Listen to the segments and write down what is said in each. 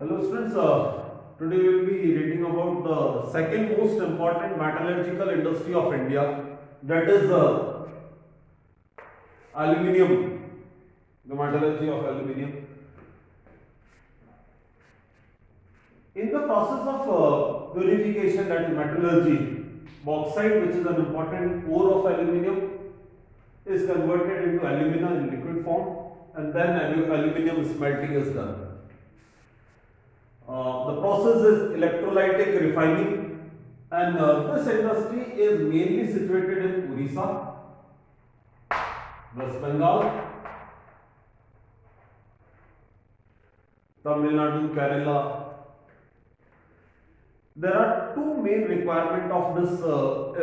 Hello students, today we will be reading about the second most important metallurgical industry of India, that is aluminium, the metallurgy of aluminium. In the process of purification, that is metallurgy, bauxite, which is an important ore of aluminium, is converted into alumina in liquid form, and then aluminium smelting is done. The process is electrolytic refining, and this industry is mainly situated in Orissa, West Bengal, Tamil Nadu, Kerala. There are two main requirements of this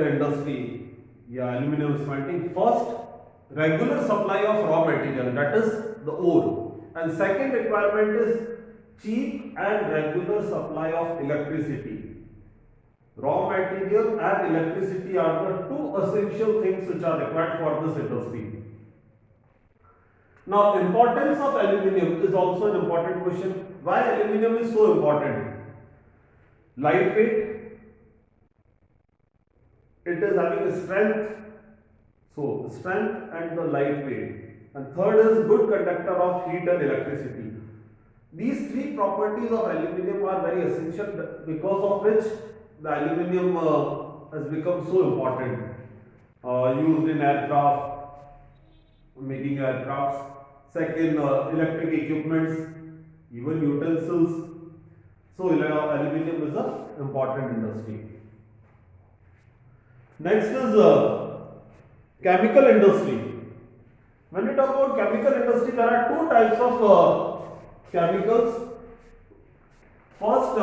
industry, yeah, aluminum smelting. First, regular supply of raw material, that is the ore, and second requirement is cheap and regular supply of electricity. Raw material and electricity are the two essential things which are required for this industry. Now, importance of aluminium is also an important question. Why aluminium is so important? Lightweight, it is having a strength, so strength and the lightweight. And third is good conductor of heat and electricity. These three properties of aluminium are very essential, because of which the aluminium has become so important. Used in aircraft, making aircrafts. Second, electric equipments, even utensils. So, aluminium is an important industry. Next is chemical industry. When we talk about chemical industry, there are two types of chemicals. First,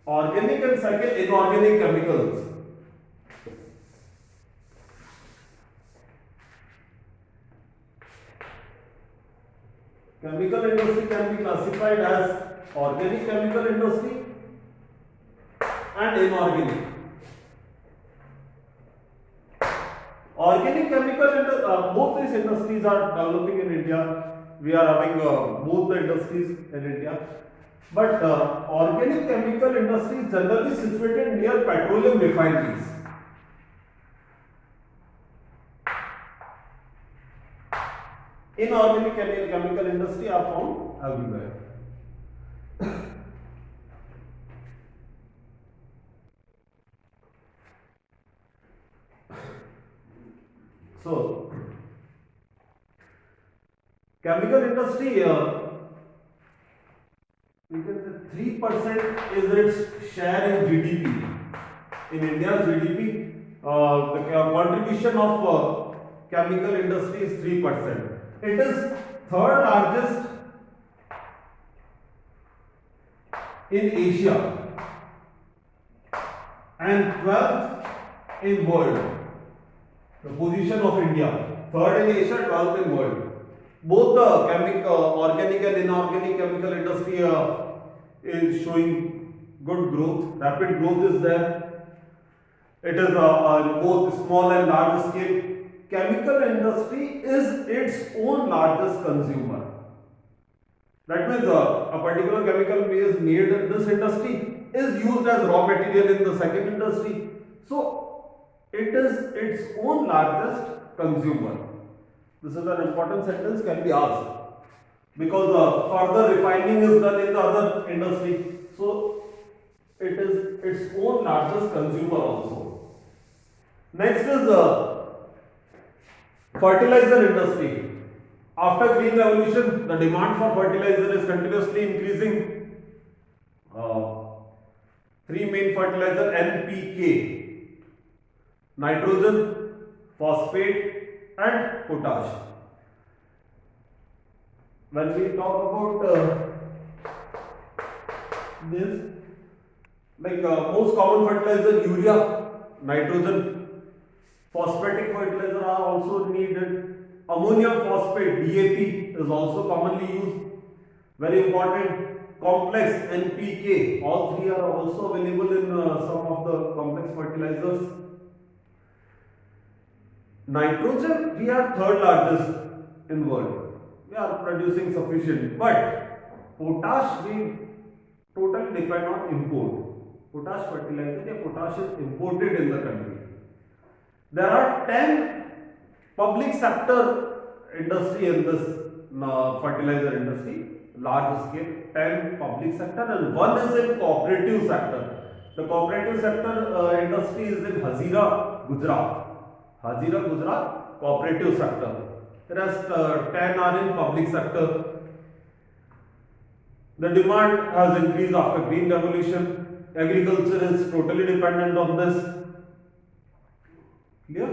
organic, and second, inorganic chemicals. Chemical industry can be classified as organic chemical industry and inorganic. Organic chemical both these industries are developing in India. We are having both the industries in India. But organic chemical industry is generally situated near petroleum refineries. Inorganic chemical industry are found everywhere. So, chemical industry, we can say 3% is its share in GDP. In India's GDP, the contribution of chemical industry is 3%. It is third largest in Asia and 12th in world. The position of India, third in Asia, 12th in world. Both the organic and inorganic chemical industry is showing good growth. Rapid growth is there. It is both small and large scale. Chemical industry is its own largest consumer. That means a particular chemical is made in this industry is used as raw material in the second industry. So it is its own largest consumer. This is an important sentence, can be asked, because further refining is done in the other industry. So it is its own largest consumer also. Next is fertilizer industry. After green revolution, the demand for fertilizer is continuously increasing. Three main fertilizer: NPK, nitrogen, phosphate, and potash. When we talk about this, like most common fertilizer, urea, nitrogen, phosphatic fertilizer are also needed. Ammonium phosphate, DAP, is also commonly used. Very important. Complex, NPK, all three are also available in some of the complex fertilizers. Nitrogen, we are third largest in world. We are producing sufficient, but potash we totally depend on import. Potash fertilizer, yeah, potash is imported in the country. There are 10 public sector industry in this fertilizer industry, large scale, 10 public sector and one is in cooperative sector. The cooperative sector industry is in Hazira, Gujarat. Hazira, Gujarat, cooperative sector. Rest 10 are in public sector. The demand has increased after green revolution. Agriculture is totally dependent on this. Clear?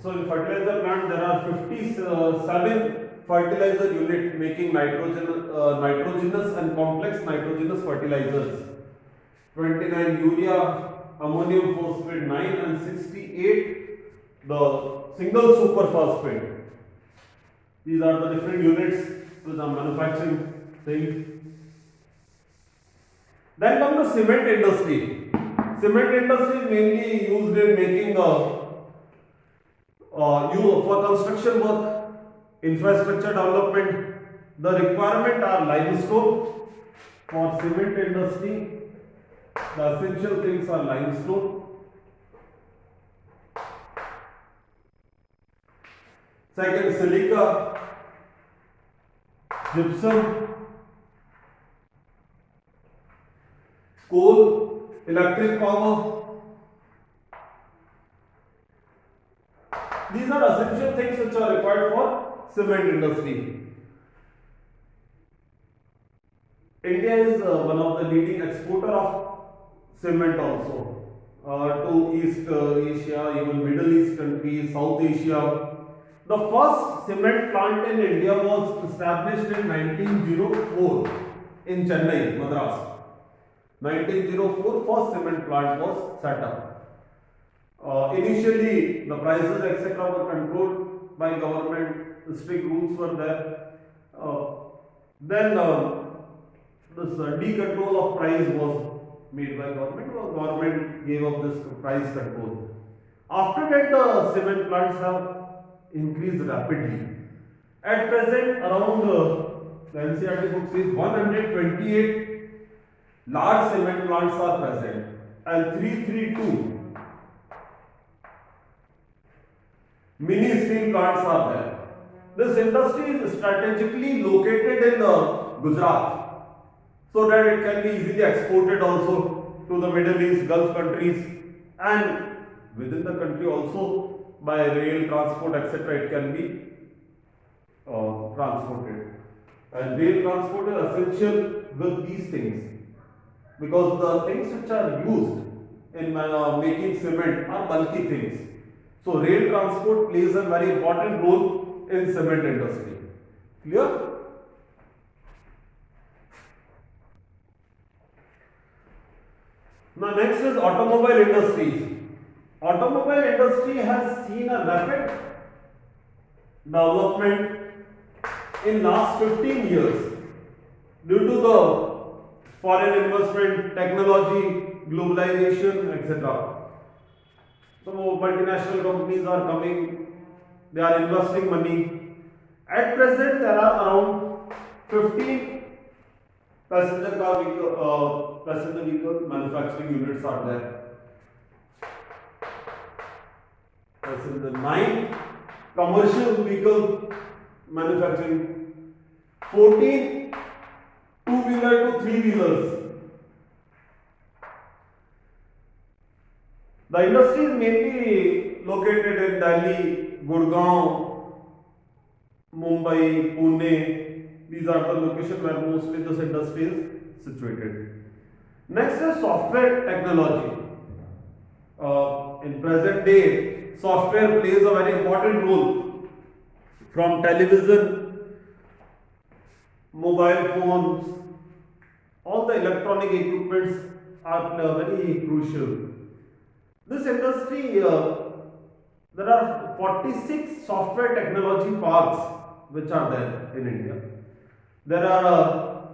So in fertilizer plant there are 57 fertilizer unit making nitrogenous and complex nitrogenous fertilizers. 29 urea, ammonium phosphate 9 and 68 the single super phosphate. These are the different units which are manufacturing things. Then comes the cement industry. Cement industry is mainly used in making for construction work, infrastructure development. The requirement are limestone for cement industry. The essential things are limestone. Second, silica, gypsum, coal, electric power. These are essential things which are required for cement industry. India is one of the leading exporter of cement also to East Asia, even Middle East countries, South Asia. The first cement plant in India was established in 1904 in Chennai, Madras. 1904, first cement plant was set up. Initially, the prices etc. were controlled by government. Strict rules were there. Then this decontrol of price was made by government. Government gave up this price control. After that, the cement plants have increased rapidly. At present, around the NCERT book says 128 large cement plants are present and 332 mini steel plants are there. This industry is strategically located in Gujarat so that it can be easily exported also to the Middle East, Gulf countries and within the country also by rail, transport etc. it can be transported. And rail transport is essential with these things because the things which are used in making cement are bulky things. So rail transport plays a very important role in cement industry. Clear? Now next is automobile industries. Automobile industry has seen a rapid development in last 15 years due to the foreign investment, technology, globalization, etc. So multinational companies are coming, they are investing money. At present, there are around 15 passenger vehicle manufacturing units are there. Passenger 9 commercial vehicle manufacturing, 14 two-wheeler to three-wheelers. The industry is mainly located in Delhi, Gurgaon, Mumbai, Pune. These are the locations where mostly this industry is situated. Next is software technology. In present day, software plays a very important role from television, mobile phones, all the electronic equipments are very crucial. This industry, there are 46 software technology parks which are there in India. There are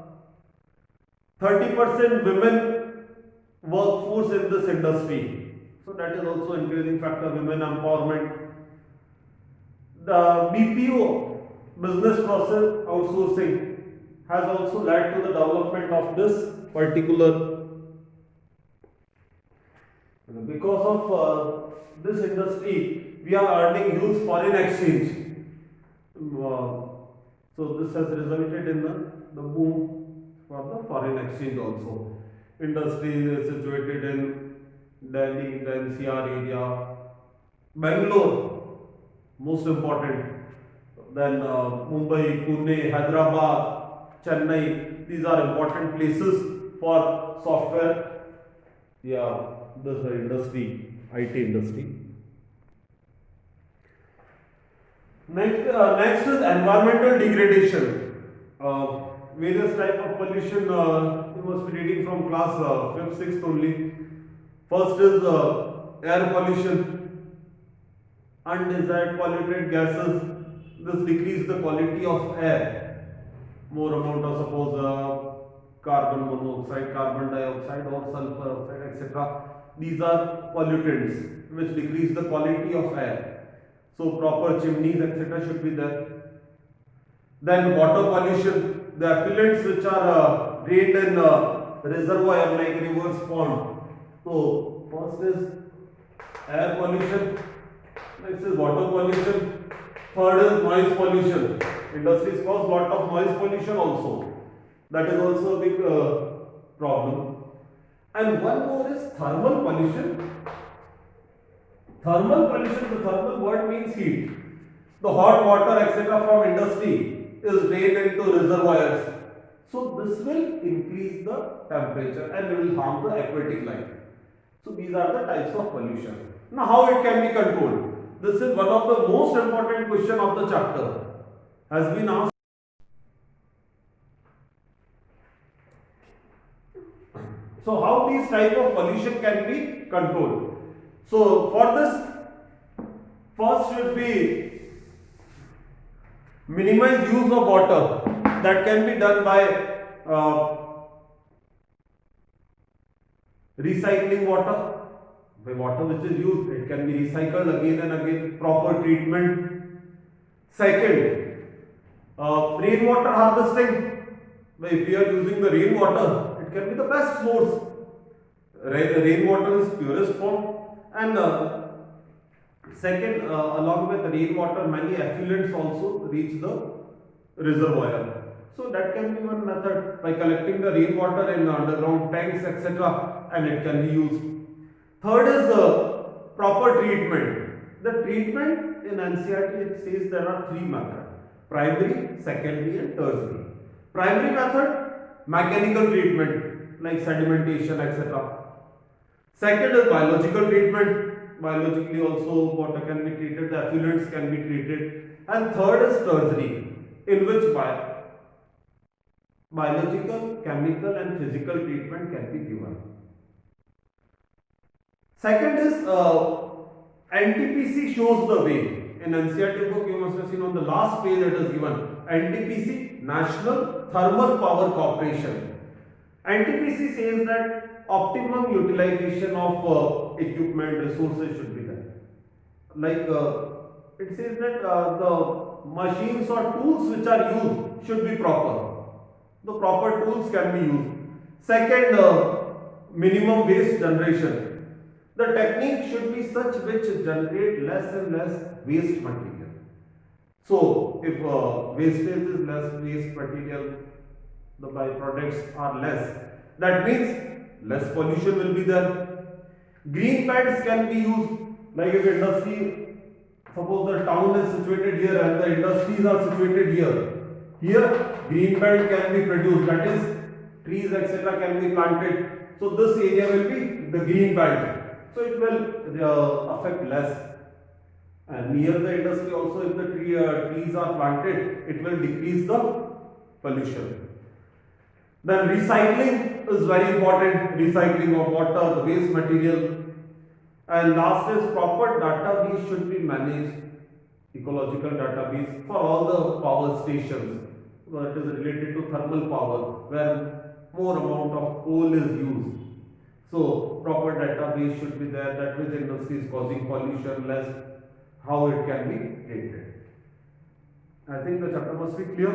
30% women workforce in this industry. So that is also increasing factor, women empowerment. The BPO, business process outsourcing, has also led to the development of this particular. Because of this industry, we are earning huge foreign exchange. So this has resulted in the boom for the foreign exchange also. Industry is situated in Delhi, the NCR area, Bangalore, most important. Then Mumbai, Pune, Hyderabad, Chennai. These are important places for software. Yeah, this is the industry, IT industry. Next is environmental degradation. Various type of pollution you must be reading from class 5th, 6th only. First is air pollution, undesired polluted gases. This decrease the quality of air. More amount of suppose carbon monoxide, carbon dioxide or sulfur oxide, etc. These are pollutants which decrease the quality of air. So proper chimneys, etc. should be there. Then water pollution, the effluents which are drained in reservoir like rivers, pond. So first is air pollution, next is water pollution, third is noise pollution. Industries cause lot of noise pollution also. That is also a big problem. And one more is thermal pollution. Thermal pollution, the thermal word means heat. The hot water, etc. from industry is drained into reservoirs. So this will increase the temperature and it will harm the aquatic life. So these are the types of pollution. Now how it can be controlled? This is one of the most important question of the chapter. Has been asked. So how these type of pollution can be controlled? So for this, first should be minimize use of water. That can be done by recycling water. The water which is used, it can be recycled again and again. Proper treatment. Second, rainwater harvesting. If we are using the rainwater, it can be the best source. Rainwater is purest form. And second, along with rainwater, many effluents also reach the reservoir. So that can be one method by collecting the rainwater in underground tanks, etc. and it can be used. Third is proper treatment. The treatment in NCERT, it says there are three methods: primary, secondary and tertiary. Primary method, mechanical treatment like sedimentation, etc. Second is biological treatment. Biologically also water can be treated, the effluents can be treated. And third is tertiary, in which biological, chemical and physical treatment can be given. Second is NTPC shows the way. In NCERT book you must have seen on the last page it is given NTPC, National Thermal Power Corporation. NTPC says that optimum utilization of equipment resources should be there. Like it says that the machines or tools which are used should be proper. The proper tools can be used. Second, minimum waste generation. The technique should be such which generate less and less waste material. So if wastage is less, waste material, the byproducts are less. That means less pollution will be there. Green pads can be used, like if industry, suppose the town is situated here and the industries are situated here. Here green belt can be produced, that is trees etc. can be planted. So this area will be the green belt. So it will affect less. And near the industry also, if the trees are planted, it will decrease the pollution. Then recycling is very important. Recycling of water, the waste material. And last is proper database should be managed. Ecological database for all the power stations. It is related to thermal power, where more amount of coal is used. So proper database should be there, that which industry is causing pollution less, how it can be treated. I think the chapter must be clear.